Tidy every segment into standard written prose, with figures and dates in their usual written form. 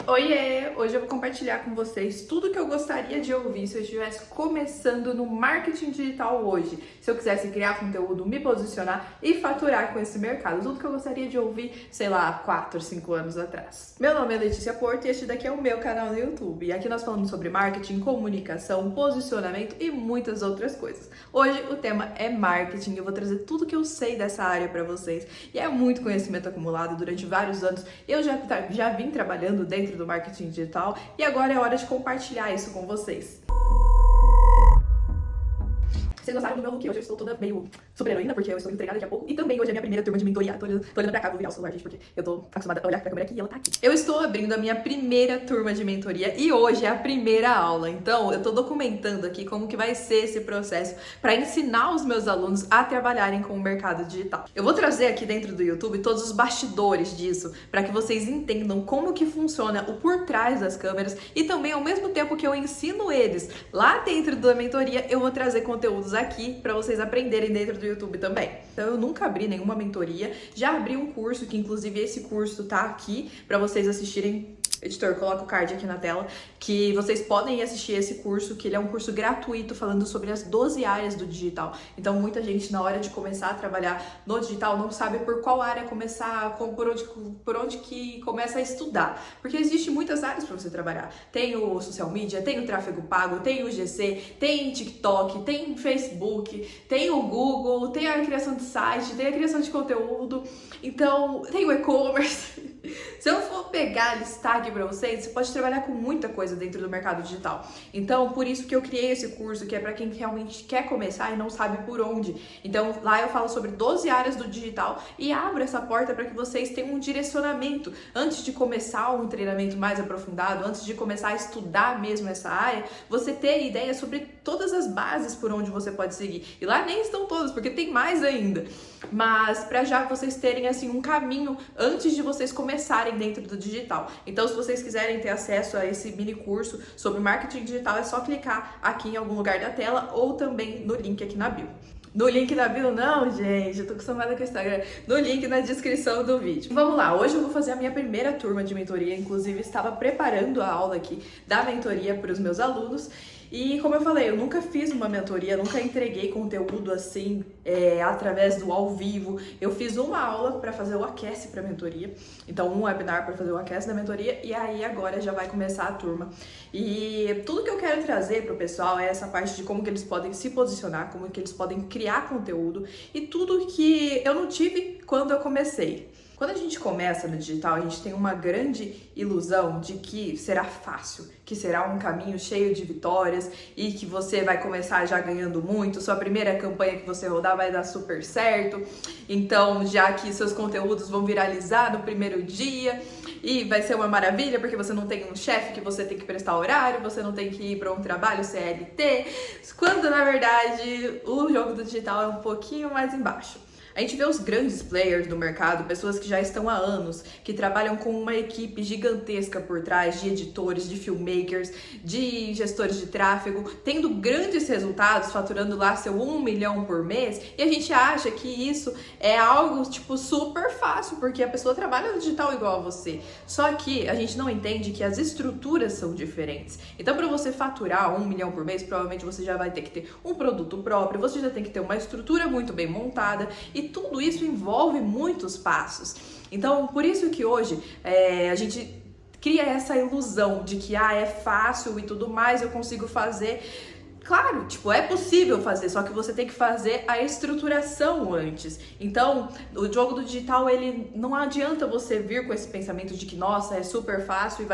Oiê! Hoje eu vou compartilhar com vocês tudo que eu gostaria de ouvir se eu estivesse começando no marketing digital hoje. Se eu quisesse criar conteúdo, me posicionar e faturar com esse mercado. Tudo que eu gostaria de ouvir, sei lá, 4, 5 anos atrás. Meu nome é Letícia Porto e este daqui é o meu canal no YouTube. E aqui nós falamos sobre marketing, comunicação, posicionamento e muitas outras coisas. Hoje o tema é marketing e eu vou trazer tudo que eu sei dessa área para vocês. E é muito conhecimento acumulado durante vários anos. Eu já vim trabalhando dentro do marketing digital e agora é hora de compartilhar isso com vocês. Vocês gostaram do meu look? Hoje eu estou toda meio super heroína, porque eu estou entregada daqui a pouco. E também hoje é a minha primeira turma de mentoria. Tô olhando pra cá, vou virar o celular, gente, porque eu tô acostumada a olhar pra câmera aqui e ela tá aqui. Eu estou abrindo a minha primeira turma de mentoria e hoje é a primeira aula. Então, eu tô documentando aqui como que vai ser esse processo para ensinar os meus alunos a trabalharem com o mercado digital. Eu vou trazer aqui dentro do YouTube todos os bastidores disso, para que vocês entendam como que funciona o por trás das câmeras e também, ao mesmo tempo que eu ensino eles lá dentro da mentoria, eu vou trazer conteúdos aqui para vocês aprenderem dentro do YouTube também. Então eu nunca abri nenhuma mentoria, já abri um curso, que inclusive esse curso tá aqui para vocês assistirem. Editor, coloca o card aqui na tela, que vocês podem assistir esse curso, que ele é um curso gratuito falando sobre as 12 áreas do digital. Então muita gente na hora de começar a trabalhar no digital não sabe por qual área começar, por onde que começa a estudar. Porque existe muitas áreas para você trabalhar. Tem o social media, tem o tráfego pago, tem o GC, tem TikTok, tem Facebook, tem o Google, tem a criação de site, tem a criação de conteúdo, então tem o e-commerce. Se eu for pegar, listar aqui pra vocês, você pode trabalhar com muita coisa dentro do mercado digital. Então, por isso que eu criei esse curso, que é pra quem realmente quer começar e não sabe por onde. Então, lá eu falo sobre 12 áreas do digital e abro essa porta para que vocês tenham um direcionamento. Antes de começar um treinamento mais aprofundado, antes de começar a estudar mesmo essa área, você ter ideia sobre todas as bases por onde você pode seguir. E lá nem estão todas, porque tem mais ainda. Mas para já vocês terem assim um caminho antes de vocês começarem dentro do digital. Então, se vocês quiserem ter acesso a esse mini curso sobre marketing digital, é só clicar aqui em algum lugar da tela ou também no link aqui na bio. No link na bio não, gente, eu tô acostumada com o Instagram. No link na descrição do vídeo. Vamos lá, hoje eu vou fazer a minha primeira turma de mentoria, inclusive estava preparando a aula aqui da mentoria para os meus alunos. E como eu falei, eu nunca fiz uma mentoria, nunca entreguei conteúdo assim, através do ao vivo. Eu fiz uma aula para fazer o aquece para mentoria, então um webinar para fazer o aquece da mentoria, e aí agora já vai começar a turma. E tudo que eu quero trazer pro pessoal é essa parte de como que eles podem se posicionar, como que eles podem criar conteúdo e tudo que eu não tive quando eu comecei. Quando a gente começa no digital, a gente tem uma grande ilusão de que será fácil, que será um caminho cheio de vitórias e que você vai começar já ganhando muito, sua primeira campanha que você rodar vai dar super certo, então já que seus conteúdos vão viralizar no primeiro dia e vai ser uma maravilha porque você não tem um chefe que você tem que prestar horário, você não tem que ir para um trabalho CLT, quando na verdade o jogo do digital é um pouquinho mais embaixo. A gente vê os grandes players do mercado, pessoas que já estão há anos, que trabalham com uma equipe gigantesca por trás, de editores, de filmmakers, de gestores de tráfego, tendo grandes resultados, faturando lá seu 1 milhão por mês, e a gente acha que isso é algo, tipo, super fácil, porque a pessoa trabalha no digital igual a você. Só que a gente não entende que as estruturas são diferentes. Então, para você faturar 1 milhão por mês, provavelmente você já vai ter que ter um produto próprio, você já tem que ter uma estrutura muito bem montada, e tudo isso envolve muitos passos. Então, por isso que hoje a gente cria essa ilusão de que é fácil e tudo mais, eu consigo fazer. Claro, tipo, é possível fazer, só que você tem que fazer a estruturação antes. Então, o jogo do digital, ele não adianta você vir com esse pensamento de que, nossa, é super fácil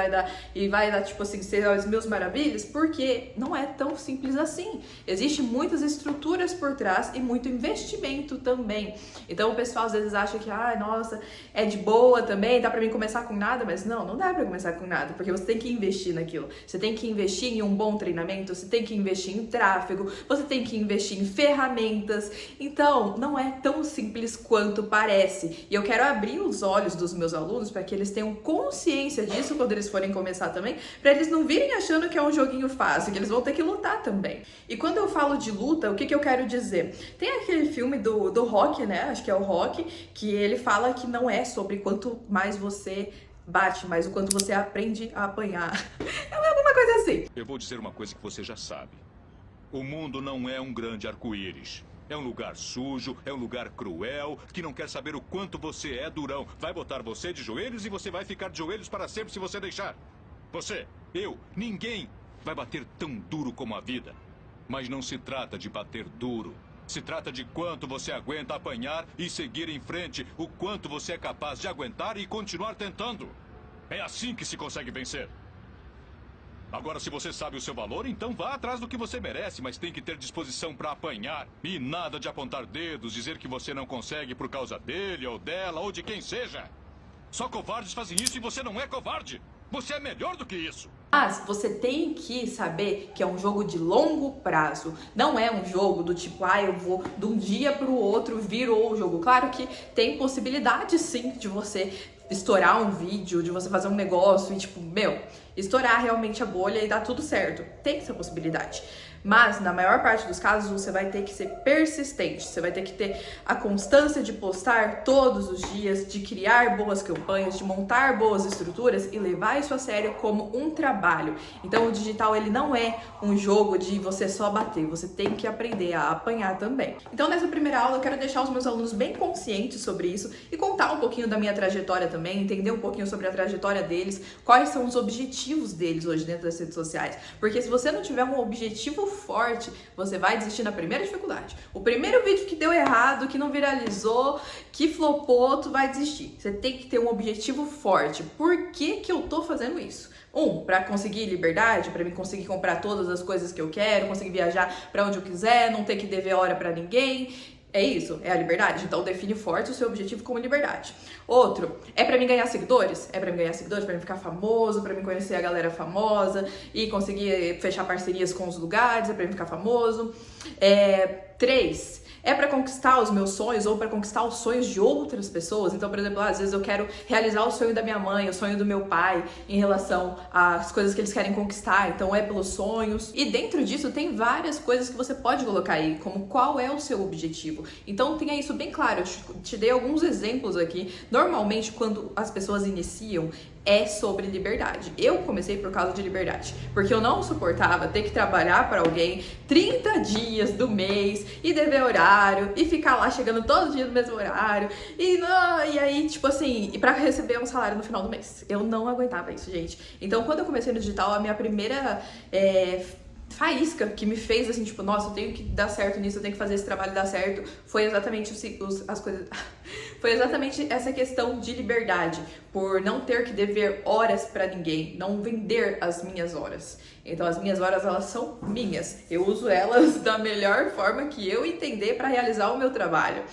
e vai dar tipo assim, ser as mil maravilhas, porque não é tão simples assim. Existem muitas estruturas por trás e muito investimento também. Então, o pessoal às vezes acha que, nossa, é de boa também, dá pra mim começar com nada, mas não dá pra começar com nada, porque você tem que investir naquilo. Você tem que investir em um bom treinamento, você tem que investir em tráfego, você tem que investir em ferramentas, então não é tão simples quanto parece. E eu quero abrir os olhos dos meus alunos para que eles tenham consciência disso quando eles forem começar também, para eles não virem achando que é um joguinho fácil, que eles vão ter que lutar também. E quando eu falo de luta, o que eu quero dizer? Tem aquele filme do Rock, né? Acho que é o Rock, que ele fala que não é sobre quanto mais você bate, mas o quanto você aprende a apanhar. É alguma coisa assim. Eu vou dizer uma coisa que você já sabe. O mundo não é um grande arco-íris. É um lugar sujo, é um lugar cruel, que não quer saber o quanto você é durão. Vai botar você de joelhos e você vai ficar de joelhos para sempre se você deixar. Você, eu, ninguém vai bater tão duro como a vida. Mas não se trata de bater duro. Se trata de quanto você aguenta apanhar e seguir em frente, o quanto você é capaz de aguentar e continuar tentando. É assim que se consegue vencer. Agora, se você sabe o seu valor, então vá atrás do que você merece, mas tem que ter disposição para apanhar. E nada de apontar dedos, dizer que você não consegue por causa dele ou dela ou de quem seja. Só covardes fazem isso e você não é covarde. Você é melhor do que isso. Mas você tem que saber que é um jogo de longo prazo. Não é um jogo do tipo, eu vou de um dia para o outro, virou o jogo. Claro que tem possibilidade sim de você estourar um vídeo, de você fazer um negócio e tipo, estourar realmente a bolha e dar tudo certo. Tem essa possibilidade. Mas, na maior parte dos casos, você vai ter que ser persistente. Você vai ter que ter a constância de postar todos os dias, de criar boas campanhas, de montar boas estruturas e levar isso a sério como um trabalho. Então, o digital, ele não é um jogo de você só bater. Você tem que aprender a apanhar também. Então, nessa primeira aula, eu quero deixar os meus alunos bem conscientes sobre isso e contar um pouquinho da minha trajetória também, entender um pouquinho sobre a trajetória deles, quais são os objetivos deles hoje dentro das redes sociais. Porque se você não tiver um objetivo forte, você vai desistir na primeira dificuldade. O primeiro vídeo que deu errado, que não viralizou, que flopou, tu vai desistir. Você tem que ter um objetivo forte. Por que que eu tô fazendo isso? Para conseguir liberdade, para mim conseguir comprar todas as coisas que eu quero, conseguir viajar para onde eu quiser, não ter que dever hora para ninguém. É isso? É a liberdade? Então define forte o seu objetivo como liberdade. Outro, é pra mim ganhar seguidores? É pra mim ganhar seguidores, pra mim ficar famoso, pra mim conhecer a galera famosa e conseguir fechar parcerias com os lugares, é pra mim ficar famoso. 3, é para conquistar os meus sonhos ou para conquistar os sonhos de outras pessoas. Então, por exemplo, às vezes eu quero realizar o sonho da minha mãe, o sonho do meu pai em relação às coisas que eles querem conquistar. Então, é pelos sonhos. E dentro disso tem várias coisas que você pode colocar aí, como qual é o seu objetivo. Então, tenha isso bem claro. Eu te dei alguns exemplos aqui. Normalmente, quando as pessoas iniciam, é sobre liberdade. Eu comecei por causa de liberdade, porque eu não suportava ter que trabalhar para alguém 30 dias do mês e dever horário e ficar lá chegando todo dia no mesmo horário e aí, tipo assim, e para receber um salário no final do mês. Eu não aguentava isso, gente. Então, quando eu comecei no digital, a minha primeira faísca que me fez assim, tipo, nossa, eu tenho que dar certo nisso, eu tenho que fazer esse trabalho dar certo, foi exatamente as coisas. Foi exatamente essa questão de liberdade, por não ter que dever horas pra ninguém, não vender as minhas horas. Então as minhas horas, elas são minhas. Eu uso elas da melhor forma que eu entender para realizar o meu trabalho.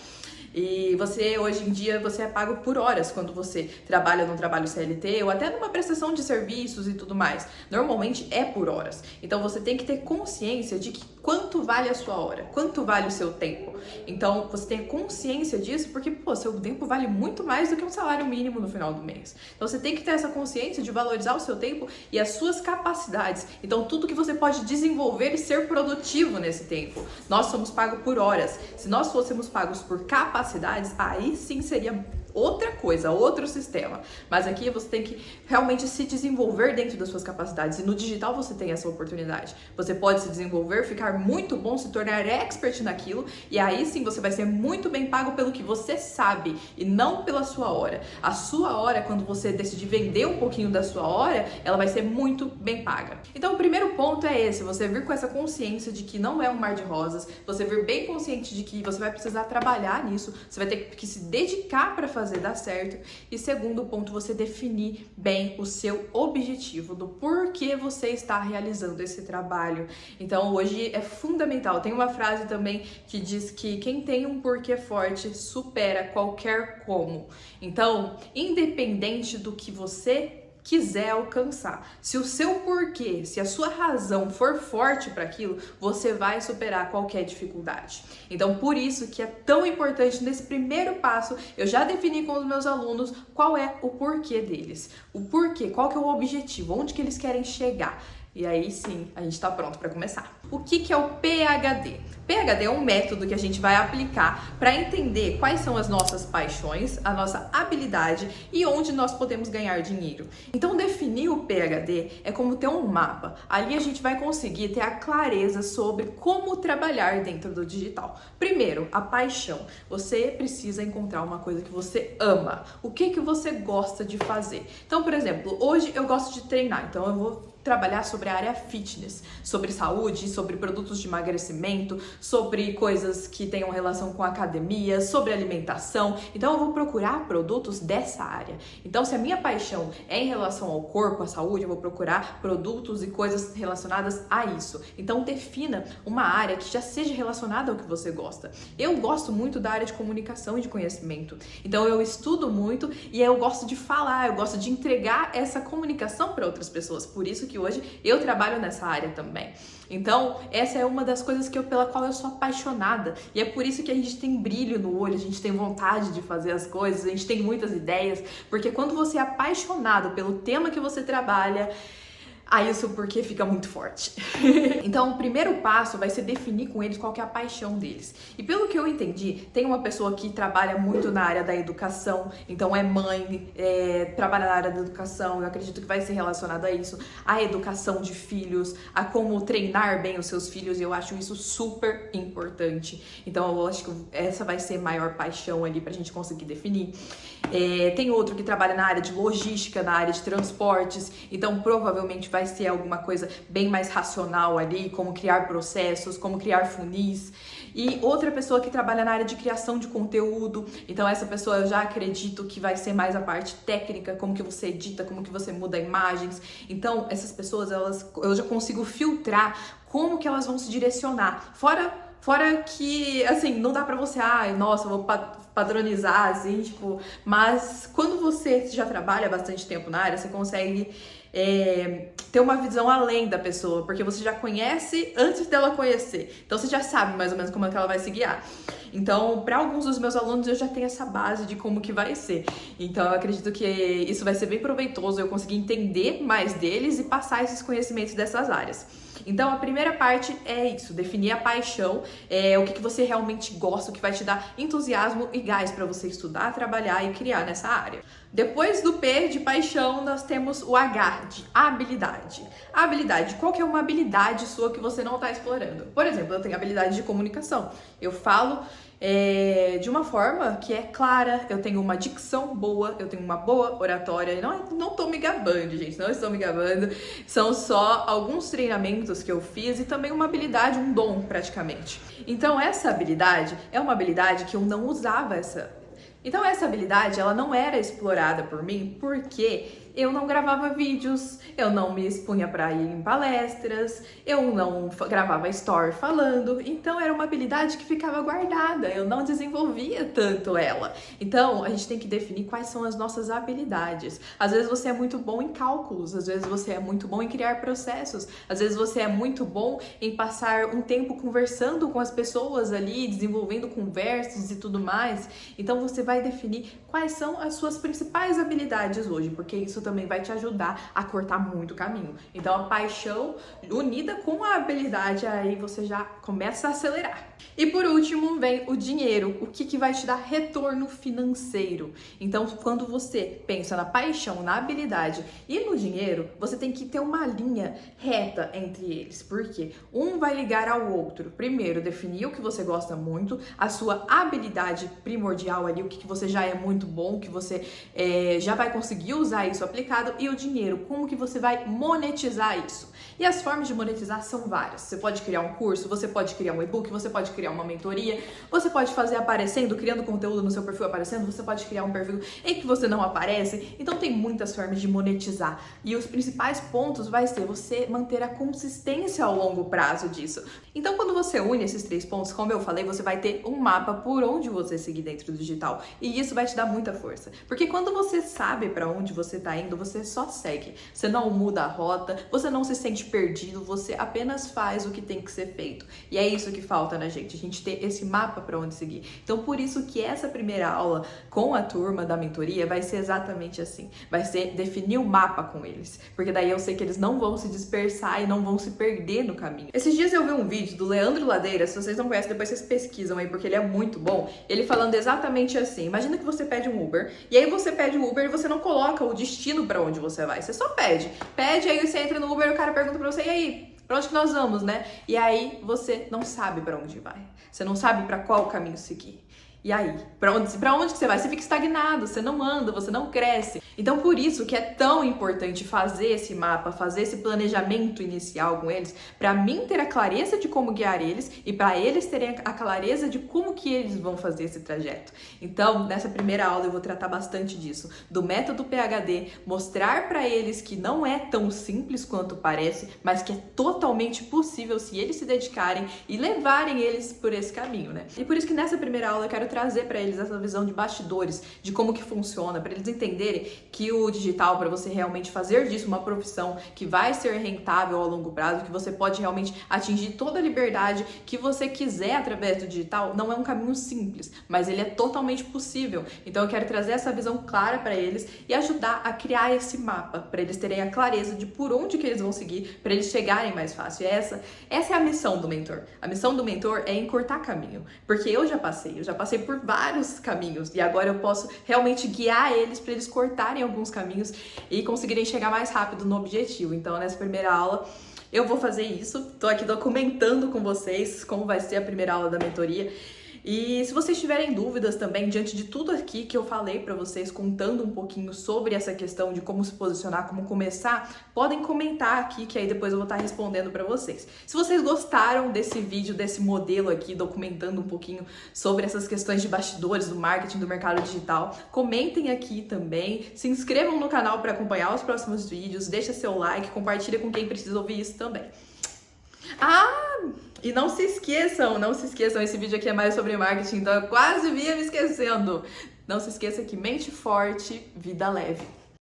E você, hoje em dia, você é pago por horas quando você trabalha num trabalho CLT ou até numa prestação de serviços e tudo mais. Normalmente é por horas. Então você tem que ter consciência de que quanto vale a sua hora, quanto vale o seu tempo. Então você tem consciência disso porque, seu tempo vale muito mais do que um salário mínimo no final do mês. Então você tem que ter essa consciência de valorizar o seu tempo e as suas capacidades. Então tudo que você pode desenvolver e ser produtivo nesse tempo. Nós somos pagos por horas. Se nós fôssemos pagos por capacidades, aí sim seria outra coisa, outro sistema. Mas aqui você tem que realmente se desenvolver dentro das suas capacidades. E no digital você tem essa oportunidade. Você pode se desenvolver, ficar muito bom, se tornar expert naquilo. E aí sim você vai ser muito bem pago pelo que você sabe e não pela sua hora. A sua hora, quando você decidir vender um pouquinho da sua hora, ela vai ser muito bem paga. Então o primeiro ponto é esse, você vir com essa consciência de que não é um mar de rosas, você vir bem consciente de que você vai precisar trabalhar nisso, você vai ter que se dedicar para fazer dar certo. E segundo ponto, você definir bem o seu objetivo, do porquê você está realizando esse trabalho. Então hoje é fundamental. Tem uma frase também que diz que quem tem um porquê forte supera qualquer como. Então, independente do que você quiser alcançar, se o seu porquê, se a sua razão for forte para aquilo, você vai superar qualquer dificuldade. Então, por isso que é tão importante nesse primeiro passo, eu já defini com os meus alunos qual é o porquê deles. O porquê, qual que é o objetivo, onde que eles querem chegar. E aí sim, a gente está pronto para começar. O que é o PhD? PhD é um método que a gente vai aplicar para entender quais são as nossas paixões, a nossa habilidade e onde nós podemos ganhar dinheiro. Então, definir o PhD é como ter um mapa. Ali a gente vai conseguir ter a clareza sobre como trabalhar dentro do digital. Primeiro, a paixão. Você precisa encontrar uma coisa que você ama. O que você gosta de fazer? Então, por exemplo, hoje eu gosto de treinar, então eu vou trabalhar sobre a área fitness, sobre saúde, sobre produtos de emagrecimento, sobre coisas que tenham relação com academia, sobre alimentação. Então eu vou procurar produtos dessa área. Então se a minha paixão é em relação ao corpo, à saúde, eu vou procurar produtos e coisas relacionadas a isso. Então defina uma área que já seja relacionada ao que você gosta. Eu gosto muito da área de comunicação e de conhecimento. Então eu estudo muito e eu gosto de falar, eu gosto de entregar essa comunicação para outras pessoas. Por isso que hoje eu trabalho nessa área também. Então, essa é uma das coisas pela qual eu sou apaixonada. E é por isso que a gente tem brilho no olho, a gente tem vontade de fazer as coisas, a gente tem muitas ideias. Porque quando você é apaixonado pelo tema que você trabalha, isso porque fica muito forte. Então, o primeiro passo vai ser definir com eles qual que é a paixão deles. E pelo que eu entendi, tem uma pessoa que trabalha muito na área da educação, então é mãe, trabalha na área da educação, eu acredito que vai ser relacionado a isso, a educação de filhos, a como treinar bem os seus filhos, e eu acho isso super importante. Então, eu acho que essa vai ser a maior paixão ali pra gente conseguir definir. Tem outro que trabalha na área de logística, na área de transportes, então provavelmente vai ser alguma coisa bem mais racional ali, como criar processos, como criar funis. E outra pessoa que trabalha na área de criação de conteúdo, então essa pessoa eu já acredito que vai ser mais a parte técnica, como que você edita, como que você muda imagens. Então essas pessoas, eu já consigo filtrar como que elas vão se direcionar. Fora que, assim, não dá pra você, nossa, eu vou padronizar, assim, tipo... Mas quando você já trabalha bastante tempo na área, você consegue ter uma visão além da pessoa, porque você já conhece antes dela conhecer. Então, você já sabe mais ou menos como é que ela vai se guiar. Então, para alguns dos meus alunos, eu já tenho essa base de como que vai ser. Então, eu acredito que isso vai ser bem proveitoso, eu conseguir entender mais deles e passar esses conhecimentos dessas áreas. Então, a primeira parte é isso, definir a paixão, o que você realmente gosta, o que vai te dar entusiasmo e gás para você estudar, trabalhar e criar nessa área. Depois do P de paixão, nós temos o H de habilidade. A habilidade, qual que é uma habilidade sua que você não está explorando? Por exemplo, eu tenho habilidade de comunicação. Eu falo de uma forma que é clara, eu tenho uma dicção boa, eu tenho uma boa oratória. Não tô me gabando, gente, não estou me gabando. São só alguns treinamentos que eu fiz e também uma habilidade, um dom praticamente. Então essa habilidade é uma habilidade que eu não usava Então essa habilidade, ela não era explorada por mim porque eu não gravava vídeos, eu não me expunha para ir em palestras, eu não gravava story falando, então era uma habilidade que ficava guardada, eu não desenvolvia tanto ela. Então a gente tem que definir quais são as nossas habilidades. Às vezes você é muito bom em cálculos, às vezes você é muito bom em criar processos, às vezes você é muito bom em passar um tempo conversando com as pessoas ali, desenvolvendo conversas e tudo mais. Então você vai definir quais são as suas principais habilidades hoje, porque isso também vai te ajudar a cortar muito caminho. Então a paixão unida com a habilidade, aí você já começa a acelerar. E por último vem o dinheiro, o que vai te dar retorno financeiro. Então quando você pensa na paixão, na habilidade e no dinheiro, você tem que ter uma linha reta entre eles, porque um vai ligar ao outro. Primeiro, definir o que você gosta muito, a sua habilidade primordial ali, o que você já é muito bom, que você já vai conseguir usar isso aplicado, e o dinheiro, como que você vai monetizar isso. E as formas de monetizar são várias. Você pode criar um curso, você pode criar um e-book, você pode criar uma mentoria, você pode fazer aparecendo, criando conteúdo no seu perfil aparecendo, você pode criar um perfil em que você não aparece. Então tem muitas formas de monetizar. E os principais pontos vai ser você manter a consistência ao longo prazo disso. Então quando você une esses 3 pontos, como eu falei, você vai ter um mapa por onde você seguir dentro do digital. E isso vai te dar muita força. Porque quando você sabe para onde você tá indo, você só segue. Você não muda a rota, você não se sente perdido, você apenas faz o que tem que ser feito. E é isso que falta na gente, a gente ter esse mapa para onde seguir. Então, por isso que essa primeira aula com a turma da mentoria vai ser exatamente assim. Vai ser definir o mapa com eles, porque daí eu sei que eles não vão se dispersar e não vão se perder no caminho. Esses dias eu vi um vídeo do Leandro Ladeira, se vocês não conhecem, depois vocês pesquisam aí, porque ele é muito bom. Ele falando exatamente assim, imagina que você pede um Uber, e aí você pede o Uber e você não coloca o destino para onde você vai, você só pede. Pede, aí você entra no Uber e o cara pergunta pra você, e aí, pra onde que nós vamos, né? E aí você não sabe pra onde vai, você não sabe pra qual caminho seguir. E aí, pra onde que você vai? Você fica estagnado, você não anda, você não cresce. Então, por isso que é tão importante fazer esse mapa, fazer esse planejamento inicial com eles, pra mim ter a clareza de como guiar eles e pra eles terem a clareza de como que eles vão fazer esse trajeto. Então, nessa primeira aula eu vou tratar bastante disso, do método PhD, mostrar pra eles que não é tão simples quanto parece, mas que é totalmente possível se eles se dedicarem e levarem eles por esse caminho, né? E por isso que nessa primeira aula eu quero trazer para eles essa visão de bastidores, de como que funciona, para eles entenderem que o digital, para você realmente fazer disso uma profissão que vai ser rentável ao longo prazo, que você pode realmente atingir toda a liberdade que você quiser através do digital, não é um caminho simples, mas ele é totalmente possível. Então eu quero trazer essa visão clara para eles e ajudar a criar esse mapa, para eles terem a clareza de por onde que eles vão seguir, para eles chegarem mais fácil. E essa é a missão do mentor. A missão do mentor é encurtar caminho, porque eu já passei por vários caminhos e agora eu posso realmente guiar eles para eles cortarem alguns caminhos e conseguirem chegar mais rápido no objetivo. Então, nessa primeira aula eu vou fazer isso, tô aqui documentando com vocês como vai ser a primeira aula da mentoria. E se vocês tiverem dúvidas também, diante de tudo aqui que eu falei pra vocês, contando um pouquinho sobre essa questão de como se posicionar, como começar, podem comentar aqui, que aí depois eu vou estar respondendo pra vocês. Se vocês gostaram desse vídeo, desse modelo aqui, documentando um pouquinho sobre essas questões de bastidores do marketing, do mercado digital, comentem aqui também, se inscrevam no canal para acompanhar os próximos vídeos, deixa seu like, compartilha com quem precisa ouvir isso também. E não se esqueçam, esse vídeo aqui é mais sobre marketing, então eu quase vinha me esquecendo. Não se esqueça que mente forte, vida leve.